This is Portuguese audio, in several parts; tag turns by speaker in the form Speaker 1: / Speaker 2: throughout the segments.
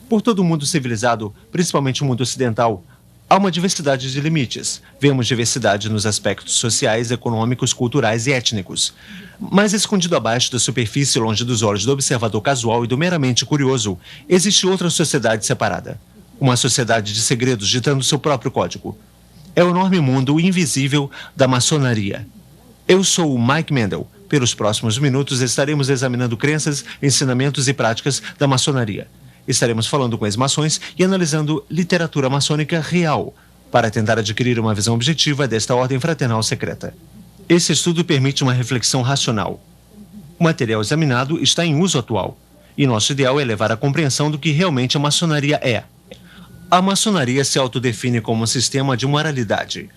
Speaker 1: Por todo o mundo civilizado, principalmente o mundo ocidental, há uma diversidade de limites. Vemos diversidade nos aspectos sociais, econômicos, culturais e étnicos. Mas escondido abaixo da superfície, longe dos olhos do observador casual e do meramente curioso, existe outra sociedade separada. Uma sociedade de segredos ditando seu próprio código. É o enorme mundo invisível da maçonaria. Eu sou o Mike Mendel. Pelos próximos minutos estaremos examinando crenças, ensinamentos e práticas da maçonaria. Estaremos falando com ex-maçons e analisando literatura maçônica real, para tentar adquirir uma visão objetiva desta ordem fraternal secreta. Esse estudo permite uma reflexão racional. O material examinado está em uso atual, e nosso ideal é levar à compreensão do que realmente a maçonaria é. A maçonaria se autodefine como um sistema de moralidade.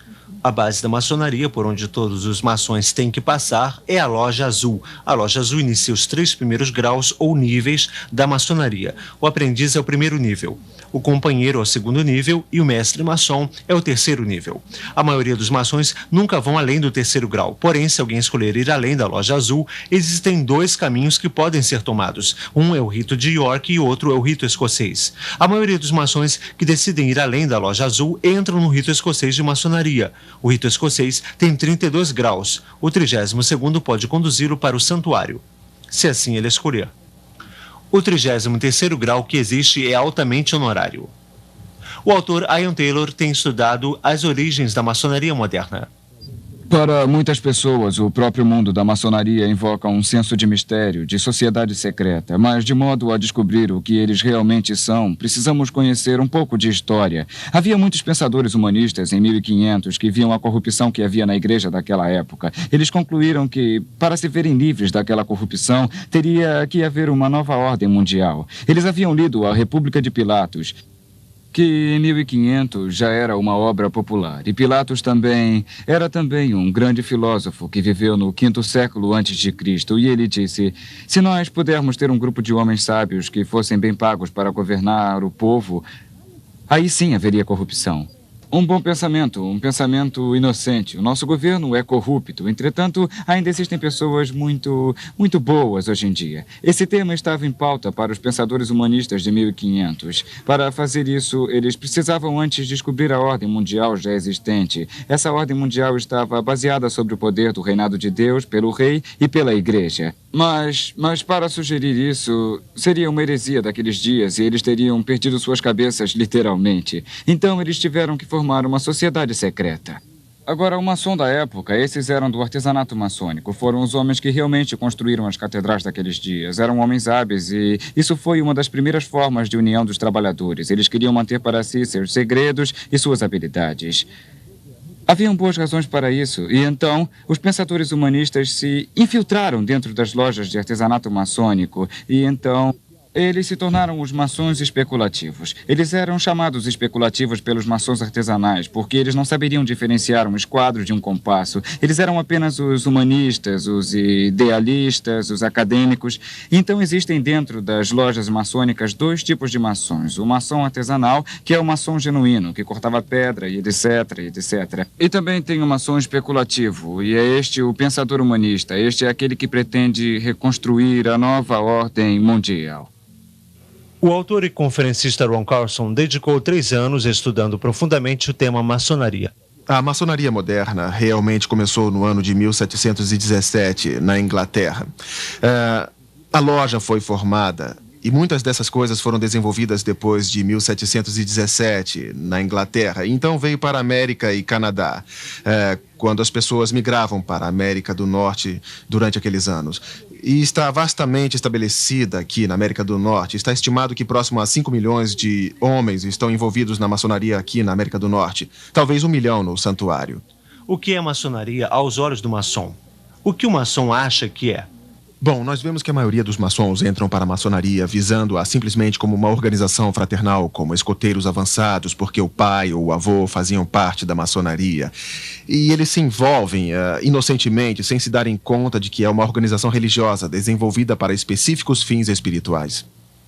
Speaker 1: A base da maçonaria, por onde todos os maçons têm que passar, é a Loja Azul. A Loja Azul inicia os 3 primeiros graus ou níveis da maçonaria. O aprendiz é o primeiro nível, o companheiro é o segundo nível e o mestre maçom é o terceiro nível. A maioria dos maçons nunca vão além do terceiro grau, porém, se alguém escolher ir além da Loja Azul, existem 2 caminhos que podem ser tomados. Um é o rito de York e o outro é o rito escocês. A maioria dos maçons que decidem ir além da Loja Azul entram no rito escocês de maçonaria. O rito escocês tem 32 graus. O 32º pode conduzi-lo para o santuário, se assim ele escolher. O 33º grau que existe é altamente honorário. O autor Ian Taylor tem estudado as origens da maçonaria moderna.
Speaker 2: Para muitas pessoas, o próprio mundo da maçonaria invoca um senso de mistério, de sociedade secreta. Mas, de modo a descobrir o que eles realmente são, precisamos conhecer um pouco de história. Havia muitos pensadores humanistas em 1500 que viam a corrupção que havia na igreja daquela época. Eles concluíram que, para se verem livres daquela corrupção, teria que haver uma nova ordem mundial. Eles haviam lido A República de Pilatos, que em 1500 já era uma obra popular. E Pilatos era também um grande filósofo que viveu no 5º século antes de Cristo. E ele disse: se nós pudermos ter um grupo de homens sábios que fossem bem pagos para governar o povo, aí sim haveria corrupção. Um bom pensamento, um pensamento inocente. O nosso governo é corrupto. Entretanto, ainda existem pessoas muito boas hoje em dia. Esse tema estava em pauta para os pensadores humanistas de 1500. Para fazer isso, eles precisavam antes descobrir a ordem mundial já existente. Essa ordem mundial estava baseada sobre o poder do reinado de Deus pelo rei e pela igreja. Mas para sugerir isso, seria uma heresia daqueles dias e eles teriam perdido suas cabeças literalmente. Então, eles tiveram que formar uma sociedade secreta. Agora, o maçom da época, esses eram do artesanato maçônico. Foram os homens que realmente construíram as catedrais daqueles dias. Eram homens hábeis e isso foi uma das primeiras formas de união dos trabalhadores. Eles queriam manter para si seus segredos e suas habilidades. Haviam boas razões para isso, e então os pensadores humanistas se infiltraram dentro das lojas de artesanato maçônico, e então eles se tornaram os maçons especulativos. Eles eram chamados especulativos pelos maçons artesanais, porque eles não saberiam diferenciar um esquadro de um compasso. Eles eram apenas os humanistas, os idealistas, os acadêmicos. Então existem dentro das lojas maçônicas 2 tipos de maçons. O maçom artesanal, que é o maçom genuíno, que cortava pedra e etc, etc. E também tem o maçom especulativo, e é este o pensador humanista. Este é aquele que pretende reconstruir a nova ordem mundial.
Speaker 1: O autor e conferencista Ron Carlson dedicou 3 anos estudando profundamente o tema maçonaria.
Speaker 3: A maçonaria moderna realmente começou no ano de 1717, na Inglaterra. A loja foi formada e muitas dessas coisas foram desenvolvidas depois de 1717, na Inglaterra. Então veio para a América e Canadá, quando as pessoas migravam para a América do Norte durante aqueles anos. E está vastamente estabelecida aqui na América do Norte. Está estimado que próximo a 5 milhões de homens estão envolvidos na maçonaria aqui na América do Norte. Talvez 1 milhão no santuário.
Speaker 1: O que é maçonaria aos olhos do maçom? O que o maçom acha que é?
Speaker 3: Bom, nós vemos que a maioria dos maçons entram para a maçonaria visando-a simplesmente como uma organização fraternal, como escoteiros avançados, porque o pai ou o avô faziam parte da maçonaria. E eles se envolvem inocentemente, sem se darem conta de que é uma organização religiosa desenvolvida para específicos fins espirituais.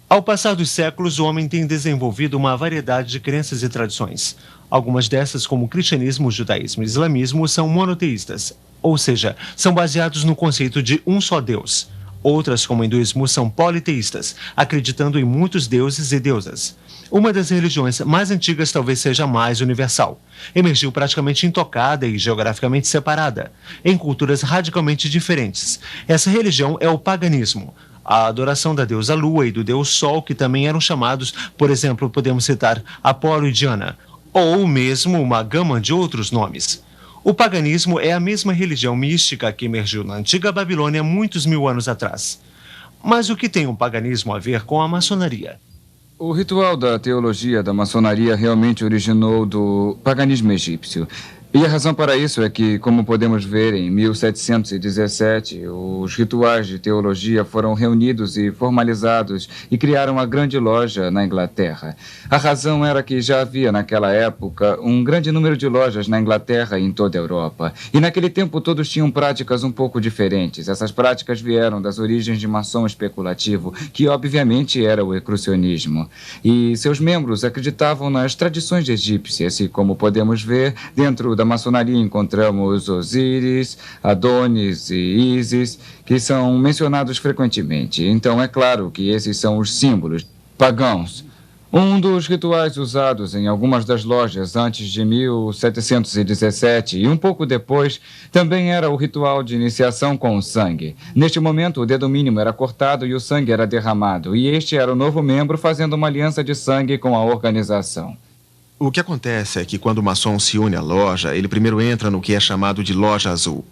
Speaker 1: Ao passar dos séculos, o homem tem desenvolvido uma variedade de crenças e tradições. Algumas dessas, como o cristianismo, o judaísmo e o islamismo, são monoteístas, ou seja, são baseados no conceito de um só Deus. Outras, como o hinduísmo, são politeístas, acreditando em muitos deuses e deusas. Uma das religiões mais antigas talvez seja a mais universal. Emergiu praticamente intocada e geograficamente separada, em culturas radicalmente diferentes. Essa religião é o paganismo. A adoração da deusa Lua e do deus Sol, que também eram chamados, por exemplo, podemos citar Apolo e Diana, ou mesmo uma gama de outros nomes. O paganismo é a mesma religião mística que emergiu na antiga Babilônia muitos mil anos atrás. Mas o que tem o paganismo a ver com a maçonaria?
Speaker 2: O ritual da teologia da maçonaria realmente originou do paganismo egípcio. E a razão para isso é que, como podemos ver, em 1717, os rituais de teologia foram reunidos e formalizados e criaram uma grande loja na Inglaterra. A razão era que já havia, naquela época, um grande número de lojas na Inglaterra e em toda a Europa. E naquele tempo todos tinham práticas um pouco diferentes. Essas práticas vieram das origens de maçom especulativo, que obviamente era o ecrucionismo. E seus membros acreditavam nas tradições egípcias e, como podemos ver, dentro da maçonaria encontramos Osíris, Adonis e Ísis, que são mencionados frequentemente. Então é claro que esses são os símbolos pagãos. Um dos rituais usados em algumas das lojas antes de 1717 e um pouco depois também era o ritual de iniciação com o sangue. Neste momento, o dedo mínimo era cortado e o sangue era derramado, e este era o novo membro fazendo uma aliança de sangue com a organização.
Speaker 3: O que acontece é que quando o maçom se une à loja, ele primeiro entra no que é chamado de loja azul.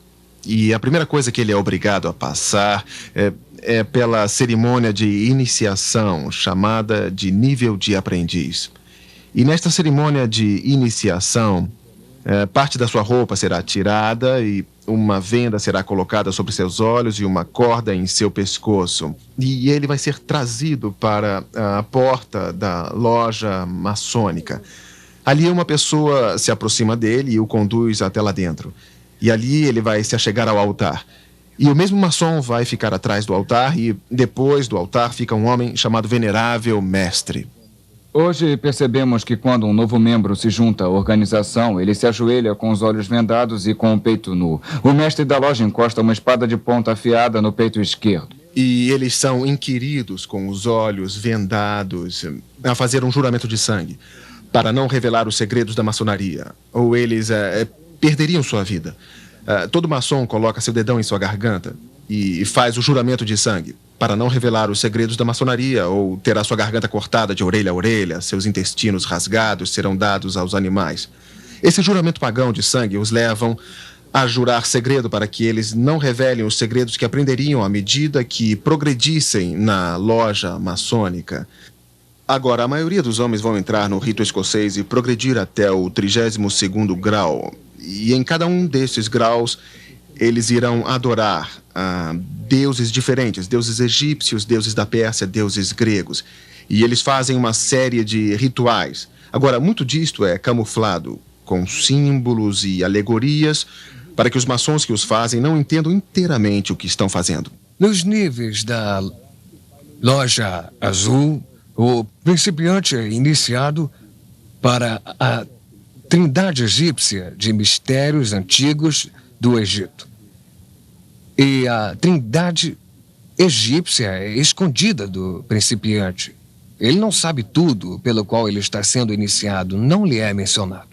Speaker 3: E a primeira coisa que ele é obrigado a passar é pela cerimônia de iniciação, chamada de nível de aprendiz. E nesta cerimônia de iniciação, parte da sua roupa será tirada e uma venda será colocada sobre seus olhos e uma corda em seu pescoço. E ele vai ser trazido para a porta da loja maçônica. Ali uma pessoa se aproxima dele e o conduz até lá dentro. E ali ele vai se achegar ao altar. E o mesmo maçom vai ficar atrás do altar e depois do altar fica um homem chamado Venerável Mestre.
Speaker 2: Hoje percebemos que quando um novo membro se junta à organização, ele se ajoelha com os olhos vendados e com o peito nu. O mestre da loja encosta uma espada de ponta afiada no peito esquerdo.
Speaker 3: E eles são inquiridos com os olhos vendados a fazer um juramento de sangue, para não revelar os segredos da maçonaria, ou eles perderiam sua vida. Todo maçom coloca seu dedão em sua garganta e faz o juramento de sangue, para não revelar os segredos da maçonaria, ou terá sua garganta cortada de orelha a orelha, seus intestinos rasgados serão dados aos animais. Esse juramento pagão de sangue os levam a jurar segredo para que eles não revelem os segredos que aprenderiam à medida que progredissem na loja maçônica. Agora, a maioria dos homens vão entrar no rito escocês e progredir até o 32º grau. E em cada um desses graus, eles irão adorar deuses diferentes, deuses egípcios, deuses da Pérsia, deuses gregos. E eles fazem uma série de rituais. Agora, muito disto é camuflado com símbolos e alegorias para que os maçons que os fazem não entendam inteiramente o que estão fazendo.
Speaker 4: Nos níveis da loja azul, o principiante é iniciado para a trindade egípcia de mistérios antigos do Egito. E a trindade egípcia é escondida do principiante. Ele não sabe tudo pelo qual ele está sendo iniciado, não lhe é mencionado.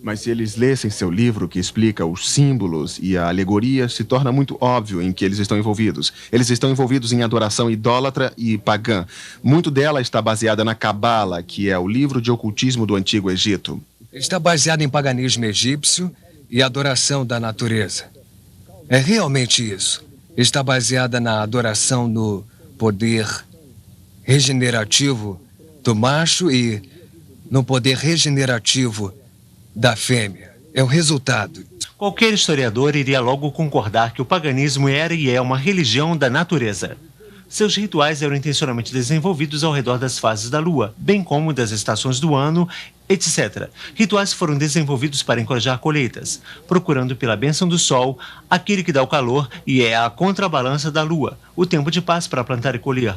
Speaker 3: Mas se eles lessem seu livro que explica os símbolos e a alegoria, se torna muito óbvio em que eles estão envolvidos. Eles estão envolvidos em adoração idólatra e pagã. Muito dela está baseada na Cabala, que é o livro de ocultismo do Antigo Egito.
Speaker 4: Está baseado em paganismo egípcio e adoração da natureza. É realmente isso. Está baseada na adoração no poder regenerativo do macho e no poder regenerativo da fêmea. É o resultado.
Speaker 1: Qualquer historiador iria logo concordar que o paganismo era e é uma religião da natureza. Seus rituais eram intencionalmente desenvolvidos ao redor das fases da lua, bem como das estações do ano, etc. Rituais foram desenvolvidos para encorajar colheitas, procurando pela bênção do sol, aquele que dá o calor e é a contrabalança da lua, o tempo de paz para plantar e colher.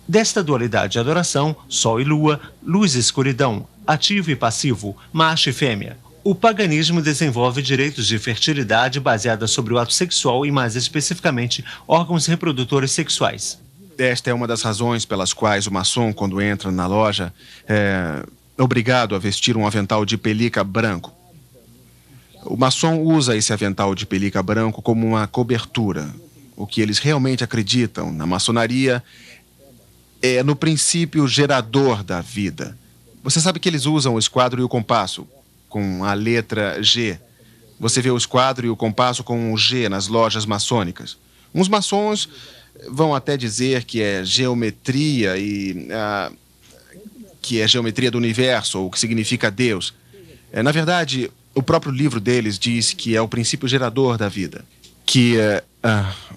Speaker 1: Desta dualidade de adoração, sol e lua, luz e escuridão, ativo e passivo, macho e fêmea, O paganismo desenvolve direitos de fertilidade baseada sobre o ato sexual e, mais especificamente, órgãos reprodutores sexuais.
Speaker 3: Esta é uma das razões pelas quais o maçom, quando entra na loja, é obrigado a vestir um avental de pelica branco. O maçom usa esse avental de pelica branco como uma cobertura. O que eles realmente acreditam na maçonaria é no princípio gerador da vida. Você sabe que eles usam o esquadro e o compasso com a letra G. Você vê o esquadro e o compasso com o G nas lojas maçônicas. Uns maçons vão até dizer que é geometria que é geometria do universo, ou que significa Deus. Na verdade, o próprio livro deles diz que é o princípio gerador da vida. Que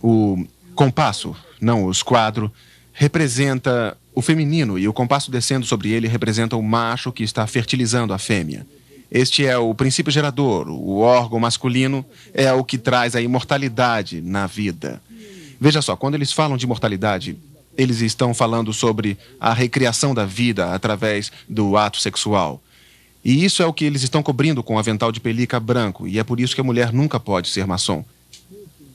Speaker 3: o compasso, não o esquadro, representa o feminino e o compasso descendo sobre ele representa o macho que está fertilizando a fêmea. Este é o princípio gerador. O órgão masculino é o que traz a imortalidade na vida. Veja só, quando eles falam de imortalidade, eles estão falando sobre a recriação da vida através do ato sexual. E isso é o que eles estão cobrindo com o avental de pelica branco, e é por isso que a mulher nunca pode ser maçom.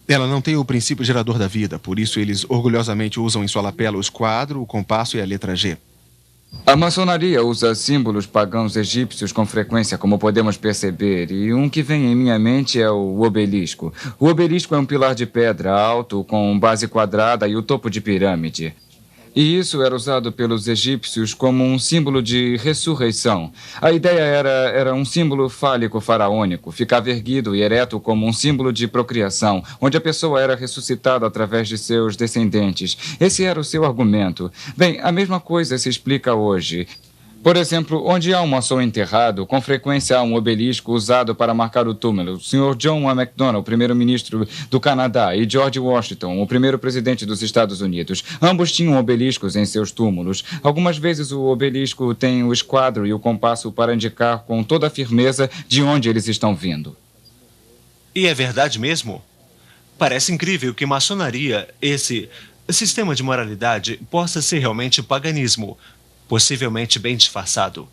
Speaker 3: Ela não tem o princípio gerador da vida, por isso eles orgulhosamente usam em sua lapela o esquadro, o compasso e a letra G.
Speaker 2: A maçonaria usa símbolos pagãos egípcios com frequência, como podemos perceber, e um que vem em minha mente é o obelisco. O obelisco é um pilar de pedra alto, com base quadrada e o topo de pirâmide. E isso era usado pelos egípcios como um símbolo de ressurreição. A ideia era um símbolo fálico faraônico, ficava erguido e ereto como um símbolo de procriação, onde a pessoa era ressuscitada através de seus descendentes. Esse era o seu argumento. Bem, a mesma coisa se explica hoje. Por exemplo, onde há um maçom enterrado, com frequência há um obelisco usado para marcar o túmulo. O Sr. John A. Macdonald, primeiro-ministro do Canadá, e George Washington, o primeiro presidente dos Estados Unidos. Ambos tinham obeliscos em seus túmulos. Algumas vezes o obelisco tem o esquadro e o compasso para indicar com toda a firmeza de onde eles estão vindo.
Speaker 1: E é verdade mesmo? Parece incrível que maçonaria, esse sistema de moralidade, possa ser realmente paganismo, possivelmente bem disfarçado.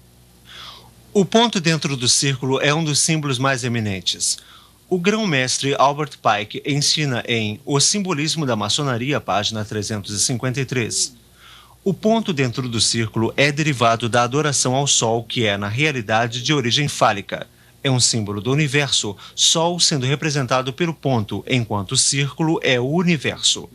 Speaker 1: O ponto dentro do círculo é um dos símbolos mais eminentes. O grão-mestre Albert Pike ensina em O Simbolismo da Maçonaria, página 353. O ponto dentro do círculo é derivado da adoração ao Sol, que é, na realidade, de origem fálica. É um símbolo do universo, Sol sendo representado pelo ponto, enquanto o círculo é o universo.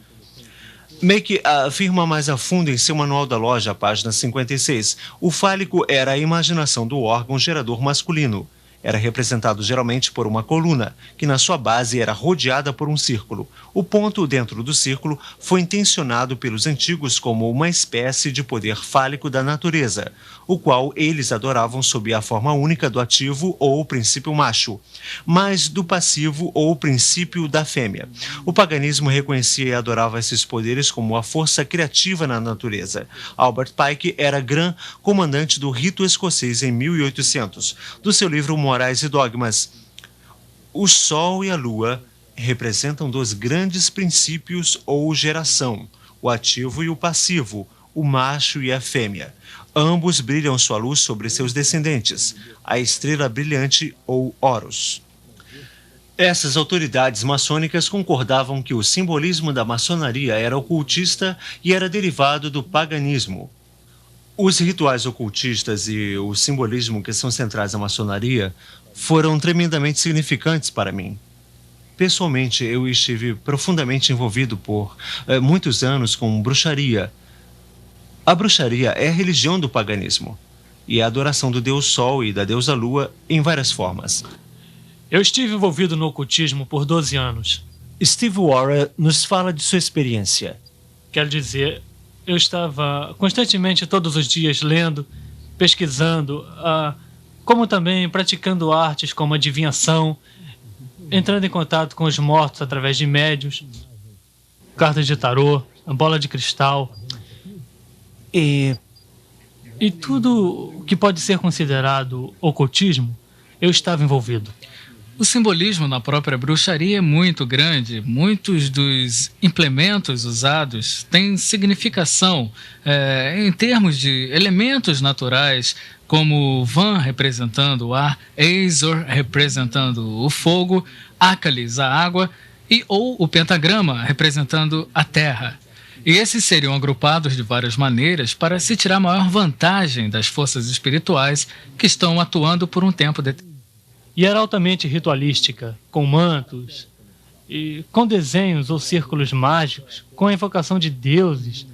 Speaker 1: Make afirma mais a fundo em seu manual da loja, página 56. O fálico era a imaginação do órgão gerador masculino. Era representado geralmente por uma coluna, que na sua base era rodeada por um círculo. O ponto dentro do círculo foi intencionado pelos antigos como uma espécie de poder fálico da natureza, o qual eles adoravam sob a forma única do ativo ou o princípio macho, mas do passivo ou o princípio da fêmea. O paganismo reconhecia e adorava esses poderes como a força criativa na natureza. Albert Pike era Gran Comandante do rito escocês em 1800. Do seu livro Morais e Dogmas, o Sol e a Lua representam dois grandes princípios ou geração, o ativo e o passivo, o macho e a fêmea. Ambos brilham sua luz sobre seus descendentes, a estrela brilhante ou Horus. Essas autoridades maçônicas concordavam que o simbolismo da maçonaria era ocultista e era derivado do paganismo. Os rituais ocultistas e o simbolismo que são centrais na maçonaria foram tremendamente significantes para mim. Pessoalmente, eu estive profundamente envolvido por muitos anos com bruxaria. A bruxaria é a religião do paganismo e a adoração do deus Sol e da deusa Lua em várias formas.
Speaker 5: Eu estive envolvido no ocultismo por 12 anos.
Speaker 1: Steve Warren nos fala de sua experiência.
Speaker 5: Quero dizer, eu estava constantemente todos os dias lendo, pesquisando, como também praticando artes como adivinhação, entrando em contato com os mortos através de médiuns, cartas de tarô, bola de cristal e tudo que pode ser considerado ocultismo, eu estava envolvido.
Speaker 6: O simbolismo na própria bruxaria é muito grande. Muitos dos implementos usados têm significação em termos de elementos naturais, como Van representando o ar, Azor representando o fogo, Akalis a água ou o pentagrama representando a terra. E esses seriam agrupados de várias maneiras para se tirar maior vantagem das forças espirituais que estão atuando por um tempo determinado.
Speaker 5: E era altamente ritualística, com mantos, e com desenhos ou círculos mágicos, com a invocação de deuses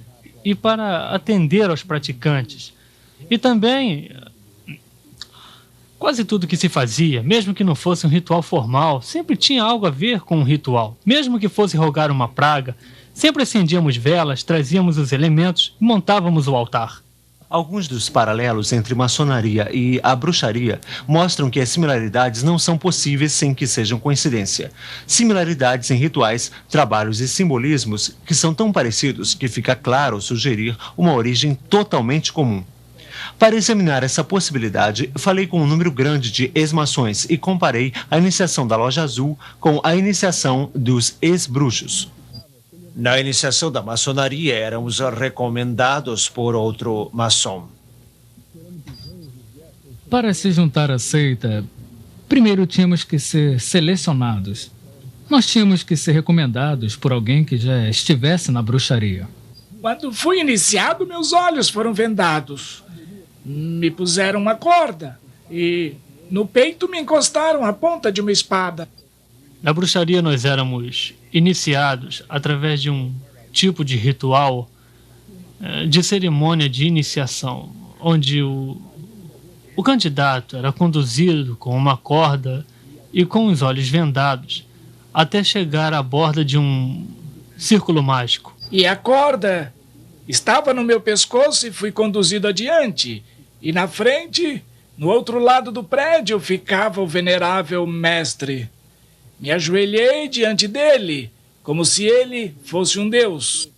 Speaker 5: e para atender aos praticantes. E também, quase tudo que se fazia, mesmo que não fosse um ritual formal, sempre tinha algo a ver com um ritual. Mesmo que fosse rogar uma praga, sempre acendíamos velas, trazíamos os elementos e montávamos o altar.
Speaker 1: Alguns dos paralelos entre maçonaria e a bruxaria mostram que as similaridades não são possíveis sem que sejam coincidência. Similaridades em rituais, trabalhos e simbolismos que são tão parecidos que fica claro sugerir uma origem totalmente comum. Para examinar essa possibilidade, falei com um número grande de ex-maçons e comparei a iniciação da Loja Azul com a iniciação dos ex-bruxos.
Speaker 7: Na iniciação da maçonaria, éramos recomendados por outro maçom.
Speaker 6: Para se juntar à seita, primeiro tínhamos que ser selecionados. Nós tínhamos que ser recomendados por alguém que já estivesse na bruxaria.
Speaker 8: Quando fui iniciado, meus olhos foram vendados. Me puseram uma corda e no peito me encostaram a ponta de uma espada.
Speaker 5: Na bruxaria nós éramos iniciados através de um tipo de ritual, de cerimônia de iniciação, onde o candidato era conduzido com uma corda e com os olhos vendados até chegar à borda de um círculo mágico.
Speaker 8: E a corda estava no meu pescoço e fui conduzido adiante. E na frente, no outro lado do prédio, ficava o venerável mestre. Me ajoelhei diante dele, como se ele fosse um deus.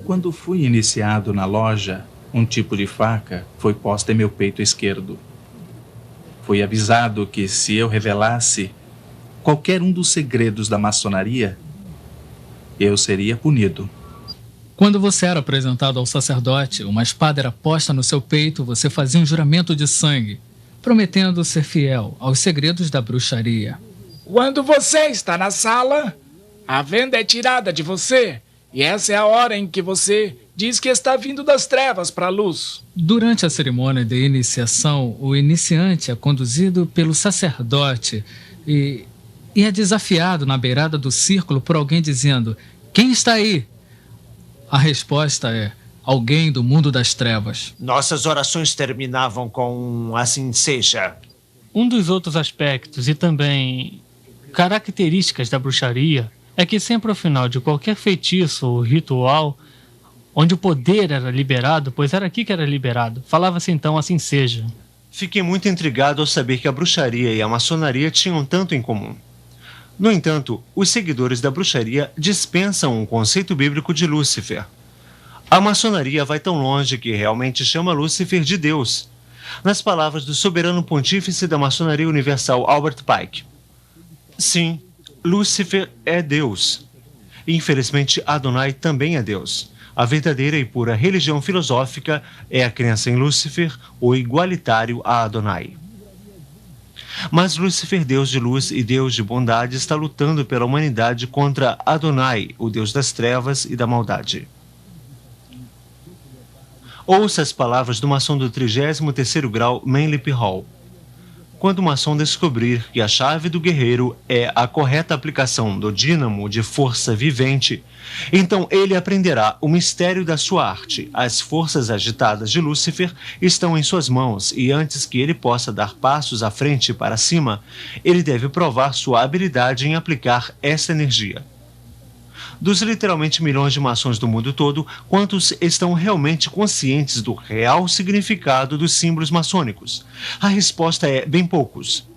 Speaker 9: Quando fui iniciado na loja, um tipo de faca foi posta em meu peito esquerdo. Fui avisado que se eu revelasse qualquer um dos segredos da maçonaria, eu seria punido.
Speaker 6: Quando você era apresentado ao sacerdote, uma espada era posta no seu peito, você fazia um juramento de sangue, prometendo ser fiel aos segredos da bruxaria.
Speaker 8: Quando você está na sala, a venda é tirada de você, e essa é a hora em que você diz que está vindo das trevas para a luz.
Speaker 6: Durante a cerimônia de iniciação, o iniciante é conduzido pelo sacerdote e é desafiado na beirada do círculo por alguém dizendo: "Quem está aí?" A resposta é: alguém do mundo das trevas.
Speaker 7: Nossas orações terminavam com "assim seja".
Speaker 5: Um dos outros aspectos e também características da bruxaria é que sempre ao final de qualquer feitiço ou ritual, onde o poder era liberado, pois era aqui que era liberado, falava-se então "assim seja".
Speaker 1: Fiquei muito intrigado ao saber que a bruxaria e a maçonaria tinham tanto em comum. No entanto, os seguidores da bruxaria dispensam o conceito bíblico de Lúcifer. A maçonaria vai tão longe que realmente chama Lúcifer de Deus. Nas palavras do soberano pontífice da maçonaria universal, Albert Pike. Sim, Lúcifer é Deus. Infelizmente, Adonai também é Deus. A verdadeira e pura religião filosófica é a crença em Lúcifer, o igualitário a Adonai. Mas Lúcifer, Deus de luz e Deus de bondade, está lutando pela humanidade contra Adonai, o Deus das trevas e da maldade. Ouça as palavras do maçom do 33º grau Manly P. Hall. Quando o maçom descobrir que a chave do guerreiro é a correta aplicação do dínamo de força vivente, então ele aprenderá o mistério da sua arte. As forças agitadas de Lúcifer estão em suas mãos e antes que ele possa dar passos à frente e para cima, ele deve provar sua habilidade em aplicar essa energia. Dos literalmente milhões de maçons do mundo todo, quantos estão realmente conscientes do real significado dos símbolos maçônicos? A resposta é bem poucos.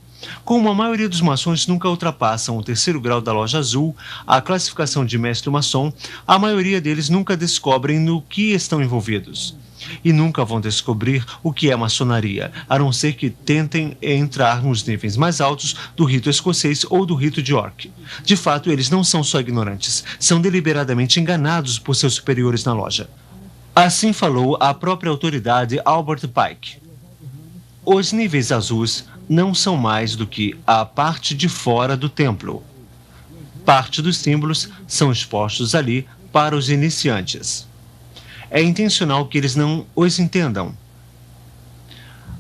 Speaker 1: Como a maioria dos maçons nunca ultrapassam o 3º grau da loja azul, a classificação de mestre maçom, a maioria deles nunca descobrem no que estão envolvidos. E nunca vão descobrir o que é maçonaria, a não ser que tentem entrar nos níveis mais altos do rito escocês ou do rito de York. De fato, eles não são só ignorantes, são deliberadamente enganados por seus superiores na loja. Assim falou a própria autoridade Albert Pike. Os níveis azuis não são mais do que a parte de fora do templo. Parte dos símbolos são expostos ali para os iniciantes. É intencional que eles não os entendam,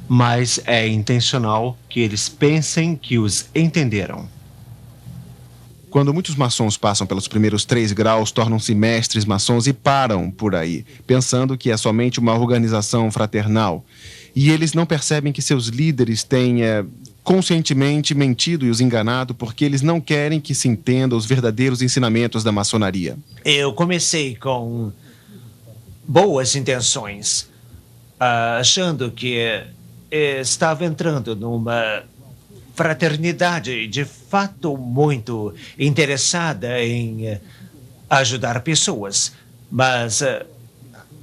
Speaker 1: mas é intencional que eles pensem que os entenderam.
Speaker 3: Quando muitos maçons passam pelos primeiros 3 graus, tornam-se mestres maçons e param por aí, pensando que é somente uma organização fraternal. E eles não percebem que seus líderes têm conscientemente mentido e os enganado porque eles não querem que se entenda os verdadeiros ensinamentos da maçonaria.
Speaker 7: Eu comecei com boas intenções, achando que estava entrando numa fraternidade de fato muito interessada em ajudar pessoas. Mas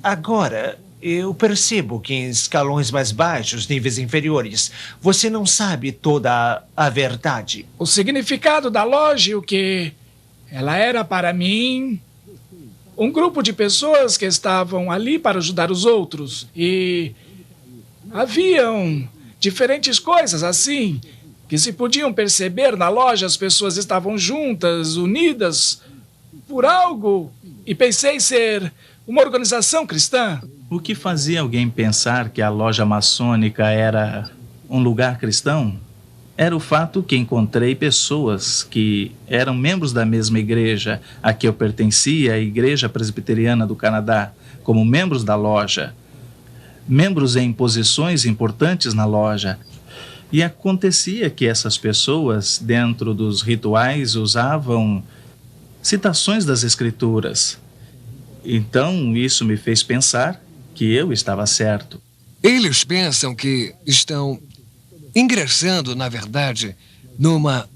Speaker 7: agora eu percebo que em escalões mais baixos, níveis inferiores, você não sabe toda a verdade.
Speaker 8: O significado da loja, o que ela era para mim, um grupo de pessoas que estavam ali para ajudar os outros. E haviam diferentes coisas assim, que se podiam perceber na loja. As pessoas estavam juntas, unidas por algo, e pensei ser uma organização cristã.
Speaker 9: O que fazia alguém pensar que a loja maçônica era um lugar cristão era o fato que encontrei pessoas que eram membros da mesma igreja a que eu pertencia, a Igreja Presbiteriana do Canadá, como membros da loja, membros em posições importantes na loja. E acontecia que essas pessoas, dentro dos rituais, usavam citações das Escrituras. Então, isso me fez pensar que eu estava certo.
Speaker 4: Eles pensam que estão ingressando, na verdade, numa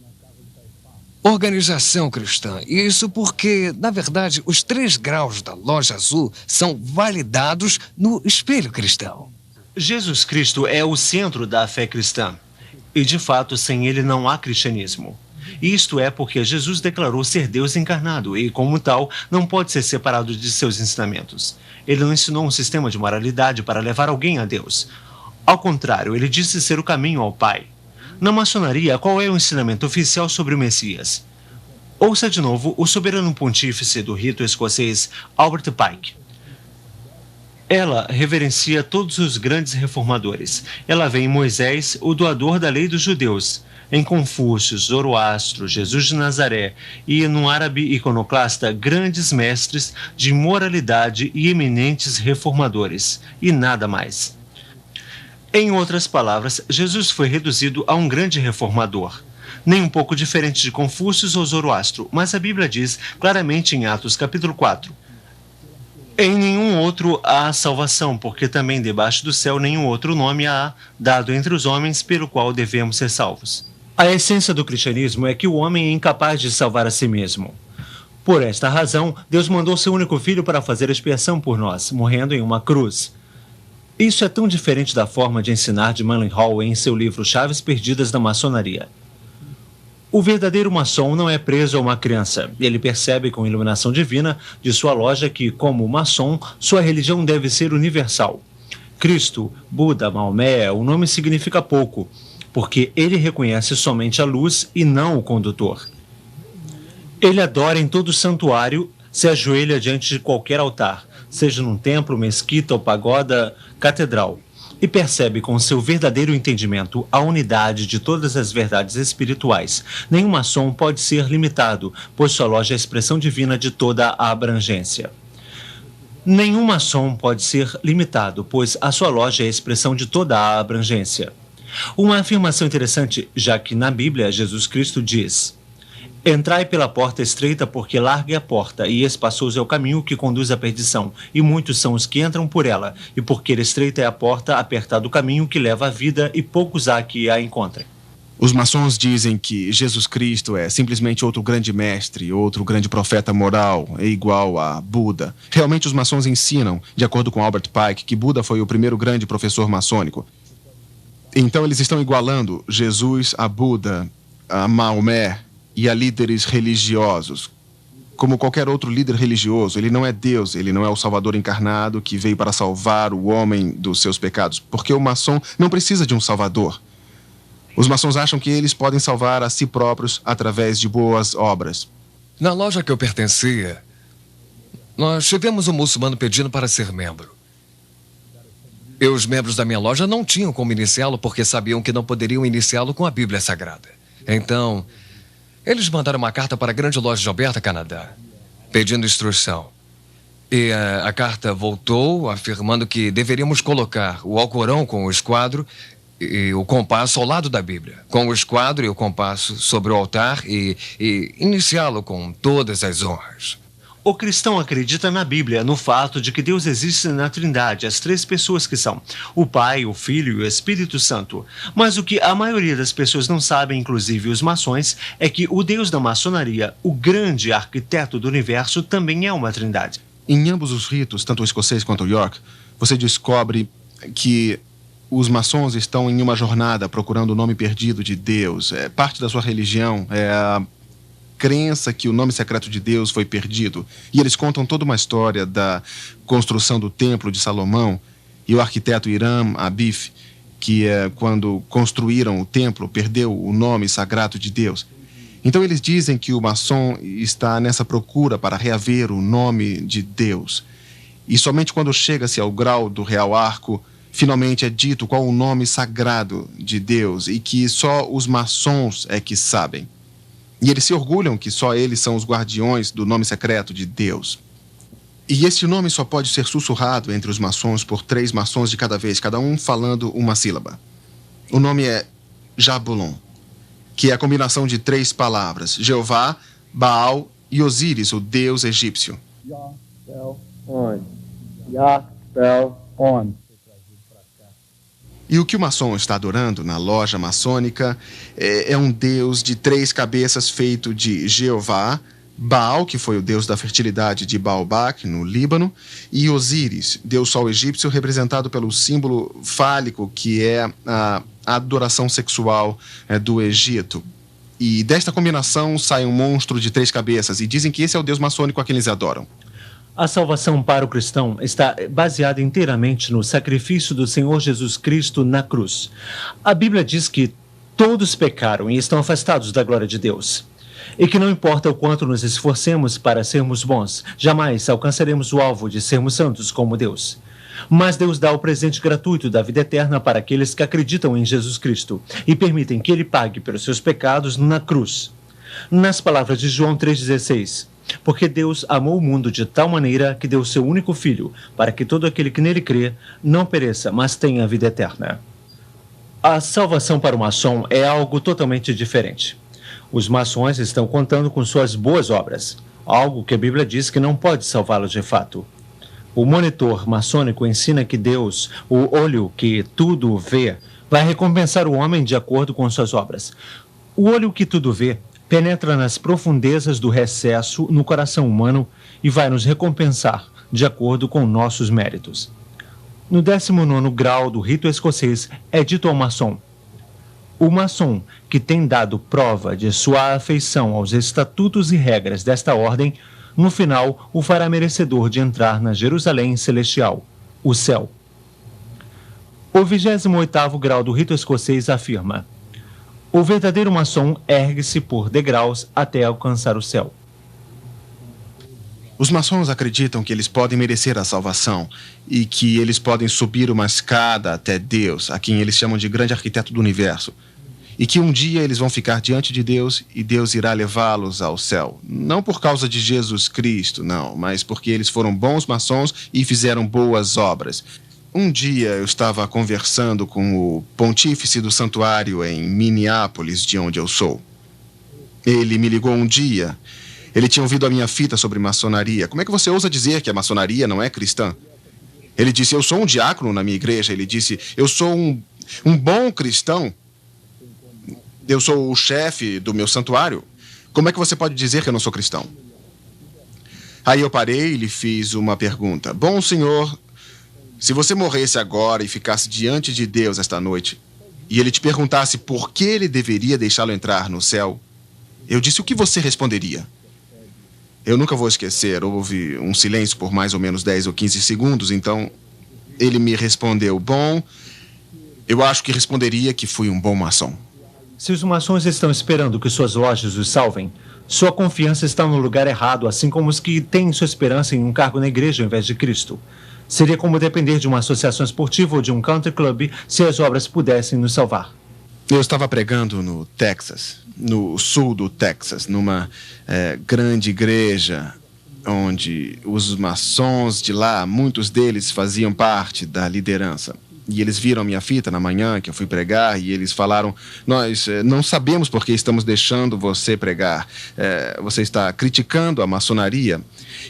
Speaker 4: organização cristã. Isso porque, na verdade, os 3 graus da loja azul são validados no espelho cristão.
Speaker 1: Jesus Cristo é o centro da fé cristã. E, de fato, sem ele não há cristianismo. Isto é porque Jesus declarou ser Deus encarnado e, como tal, não pode ser separado de seus ensinamentos. Ele não ensinou um sistema de moralidade para levar alguém a Deus. Ao contrário, ele disse ser o caminho ao Pai. Na maçonaria, qual é o ensinamento oficial sobre o Messias? Ouça de novo o soberano pontífice do rito escocês, Albert Pike. Ela reverencia todos os grandes reformadores. Ela vê em Moisés, o doador da lei dos judeus, em Confúcio, Zoroastro, Jesus de Nazaré e, no árabe iconoclasta, grandes mestres de moralidade e eminentes reformadores, e nada mais. Em outras palavras, Jesus foi reduzido a um grande reformador. Nem um pouco diferente de Confúcio ou Zoroastro, mas a Bíblia diz claramente em Atos capítulo 4, em nenhum outro há salvação, porque também debaixo do céu nenhum outro nome há dado entre os homens pelo qual devemos ser salvos. A essência do cristianismo é que o homem é incapaz de salvar a si mesmo. Por esta razão, Deus mandou seu único filho para fazer expiação por nós, morrendo em uma cruz. Isso é tão diferente da forma de ensinar de Manly Hall em seu livro Chaves Perdidas da Maçonaria. O verdadeiro maçom não é preso a uma crença. Ele percebe com iluminação divina de sua loja que, como maçom, sua religião deve ser universal. Cristo, Buda, Maomé, o nome significa pouco, porque ele reconhece somente a luz e não o condutor. Ele adora em todo santuário, se ajoelha diante de qualquer altar, seja num templo, mesquita ou pagoda, catedral, e percebe com seu verdadeiro entendimento a unidade de todas as verdades espirituais. Nenhum maçom pode ser limitado, pois sua loja é a expressão divina de toda a abrangência. Nenhum maçom pode ser limitado, pois a sua loja é a expressão de toda a abrangência. Uma afirmação interessante, já que na Bíblia Jesus Cristo diz: entrai pela porta estreita, porque larga é a porta, e espaçoso é o caminho que conduz à perdição, e muitos são os que entram por ela, e porque estreita é a porta, apertado o caminho que leva à vida, e poucos há que a encontrem.
Speaker 3: Os maçons dizem que Jesus Cristo é simplesmente outro grande mestre, outro grande profeta moral, é igual a Buda. Realmente os maçons ensinam, de acordo com Albert Pike, que Buda foi o primeiro grande professor maçônico. Então eles estão igualando Jesus a Buda, a Maomé e a líderes religiosos. Como qualquer outro líder religioso, ele não é Deus, ele não é o Salvador encarnado que veio para salvar o homem dos seus pecados, porque o maçom não precisa de um Salvador. Os maçons acham que eles podem salvar a si próprios através de boas obras.
Speaker 10: Na loja que eu pertencia, nós tivemos um muçulmano pedindo para ser membro. E os membros da minha loja não tinham como iniciá-lo porque sabiam que não poderiam iniciá-lo com a Bíblia Sagrada. Então, eles mandaram uma carta para a grande loja de Alberta, Canadá, pedindo instrução. E a carta voltou afirmando que deveríamos colocar o Alcorão com o esquadro e o compasso ao lado da Bíblia, com o esquadro e o compasso sobre o altar e iniciá-lo com todas as honras.
Speaker 1: O cristão acredita na Bíblia, no fato de que Deus existe na Trindade, as três pessoas que são o Pai, o Filho e o Espírito Santo. Mas o que a maioria das pessoas não sabem, inclusive os maçons, é que o Deus da maçonaria, o grande arquiteto do universo, também é uma trindade.
Speaker 3: Em ambos os ritos, tanto o escocês quanto o York, você descobre que os maçons estão em uma jornada procurando o nome perdido de Deus. Parte da sua religião é a crença que o nome secreto de Deus foi perdido. E eles contam toda uma história da construção do Templo de Salomão e o arquiteto Hiram Abif, que quando construíram o templo, perdeu o nome sagrado de Deus. Então eles dizem que o maçom está nessa procura para reaver o nome de Deus. E somente quando chega-se ao grau do Real Arco, finalmente é dito qual o nome sagrado de Deus e que só os maçons é que sabem. E eles se orgulham que só eles são os guardiões do nome secreto de Deus. E este nome só pode ser sussurrado entre os maçons por 3 maçons de cada vez, cada um falando uma sílaba. O nome é Jabulon, que é a combinação de 3 palavras: Jeová, Baal e Osíris, o deus egípcio. E o que o maçom está adorando na loja maçônica é um deus de 3 cabeças feito de Jeová, Baal, que foi o deus da fertilidade de Baalbac, no Líbano, e Osíris, deus sol egípcio, representado pelo símbolo fálico, que é a adoração sexual do Egito. E desta combinação sai um monstro de 3 cabeças, e dizem que esse é o deus maçônico a quem eles adoram.
Speaker 1: A salvação para o cristão está baseada inteiramente no sacrifício do Senhor Jesus Cristo na cruz. A Bíblia diz que todos pecaram e estão afastados da glória de Deus. E que não importa o quanto nos esforcemos para sermos bons, jamais alcançaremos o alvo de sermos santos como Deus. Mas Deus dá o presente gratuito da vida eterna para aqueles que acreditam em Jesus Cristo e permitem que Ele pague pelos seus pecados na cruz. Nas palavras de João 3,16... Porque Deus amou o mundo de tal maneira que deu seu único filho, para que todo aquele que nele crê não pereça, mas tenha a vida eterna. A salvação para o maçom é algo totalmente diferente. Os maçons estão contando com suas boas obras, algo que a Bíblia diz que não pode salvá-los de fato. O monitor maçônico ensina que Deus, o olho que tudo vê, vai recompensar o homem de acordo com suas obras. O olho que tudo vê penetra nas profundezas do recesso no coração humano e vai nos recompensar de acordo com nossos méritos. No 19º grau do rito escocês é dito ao maçom: o maçom que tem dado prova de sua afeição aos estatutos e regras desta ordem, no final o fará merecedor de entrar na Jerusalém celestial, o céu. O 28º grau do rito escocês afirma: o verdadeiro maçom ergue-se por degraus até alcançar o céu.
Speaker 3: Os maçons acreditam que eles podem merecer a salvação e que eles podem subir uma escada até Deus, a quem eles chamam de grande arquiteto do universo, e que um dia eles vão ficar diante de Deus e Deus irá levá-los ao céu. Não por causa de Jesus Cristo, não, mas porque eles foram bons maçons e fizeram boas obras. Um dia eu estava conversando com o pontífice do santuário em Minneapolis, de onde eu sou. Ele me ligou um dia. Ele tinha ouvido a minha fita sobre maçonaria. Como é que você ousa dizer que a maçonaria não é cristã? Ele disse: eu sou um diácono na minha igreja. Ele disse: eu sou um bom cristão. Eu sou o chefe do meu santuário. Como é que você pode dizer que eu não sou cristão? Aí eu parei e lhe fiz uma pergunta. Bom, senhor, se você morresse agora e ficasse diante de Deus esta noite, e ele te perguntasse por que ele deveria deixá-lo entrar no céu, eu disse, o que você responderia? Eu nunca vou esquecer, houve um silêncio por mais ou menos 10 ou 15 segundos, então ele me respondeu, bom, eu acho que responderia que fui um bom maçom.
Speaker 1: Se os maçons estão esperando que suas lojas os salvem, sua confiança está no lugar errado, assim como os que têm sua esperança em um cargo na igreja ao invés de Cristo. Seria como depender de uma associação esportiva ou de um country club se as obras pudessem nos salvar.
Speaker 3: Eu estava pregando no Texas, no sul do Texas, numa grande igreja onde os maçons de lá, muitos deles faziam parte da liderança. E eles viram a minha fita na manhã que eu fui pregar e eles falaram, nós não sabemos por que estamos deixando você pregar. Você está criticando a maçonaria.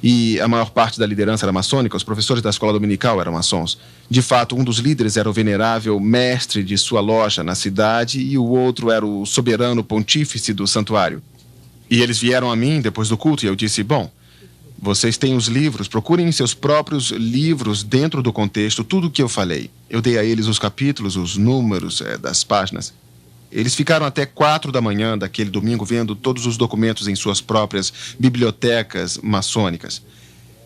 Speaker 3: E a maior parte da liderança era maçônica, os professores da escola dominical eram maçons. De fato, um dos líderes era o venerável mestre de sua loja na cidade e o outro era o soberano pontífice do santuário. E eles vieram a mim depois do culto e eu disse, bom, vocês têm os livros, procurem seus próprios livros dentro do contexto, tudo o que eu falei. Eu dei a eles os capítulos, os números das páginas. Eles ficaram até 4 da manhã daquele domingo vendo todos os documentos em suas próprias bibliotecas maçônicas.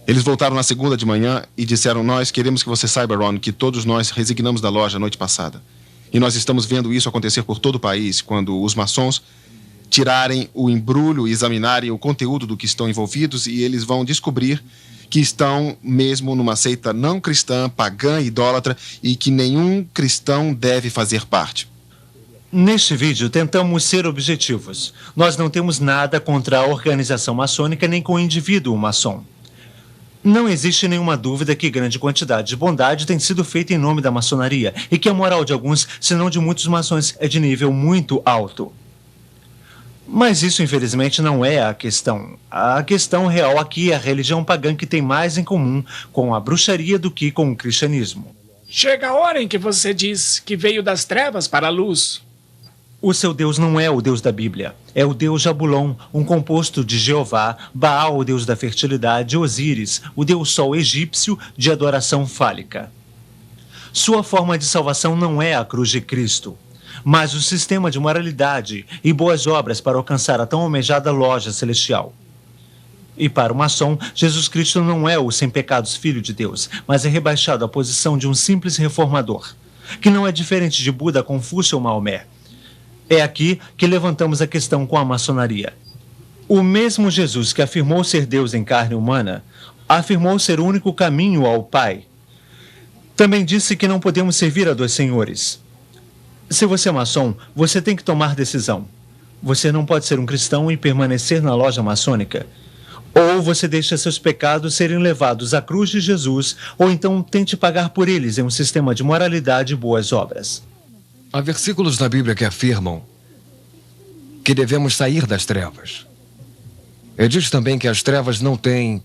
Speaker 3: Eles voltaram na segunda de manhã e disseram, nós queremos que você saiba, Ron, que todos nós resignamos da loja a noite passada. E nós estamos vendo isso acontecer por todo o país, quando os maçons tirarem o embrulho e examinarem o conteúdo do que estão envolvidos e eles vão descobrir que estão mesmo numa seita não cristã, pagã e idólatra e que nenhum cristão deve fazer parte.
Speaker 1: Neste vídeo, tentamos ser objetivos. Nós não temos nada contra a organização maçônica nem com o indivíduo maçom. Não existe nenhuma dúvida que grande quantidade de bondade tem sido feita em nome da maçonaria e que a moral de alguns, se não de muitos maçons, é de nível muito alto. Mas isso, infelizmente, não é a questão. A questão real aqui é a religião pagã que tem mais em comum com a bruxaria do que com o cristianismo.
Speaker 8: Chega a hora em que você diz que veio das trevas para a luz.
Speaker 1: O seu Deus não é o Deus da Bíblia. É o Deus Jabulon, um composto de Jeová, Baal, o Deus da fertilidade, Osíris, o Deus Sol egípcio de adoração fálica. Sua forma de salvação não é a cruz de Cristo, mas o sistema de moralidade e boas obras para alcançar a tão almejada loja celestial. E para o maçom, Jesus Cristo não é o sem pecados filho de Deus, mas é rebaixado à posição de um simples reformador, que não é diferente de Buda, Confúcio ou Maomé. É aqui que levantamos a questão com a maçonaria. O mesmo Jesus que afirmou ser Deus em carne humana, afirmou ser o único caminho ao Pai. Também disse que não podemos servir a dois senhores. Se você é maçom, você tem que tomar decisão. Você não pode ser um cristão e permanecer na loja maçônica. Ou você deixa seus pecados serem levados à cruz de Jesus, ou então tente pagar por eles em um sistema de moralidade e boas obras.
Speaker 10: Há versículos na Bíblia que afirmam que devemos sair das trevas. E diz também que as trevas não têm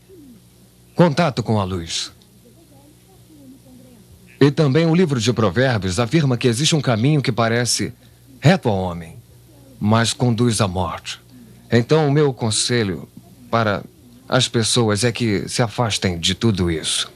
Speaker 10: contato com a luz. E também o livro de Provérbios afirma que existe um caminho que parece reto ao homem, mas conduz à morte. Então, o meu conselho para as pessoas é que se afastem de tudo isso.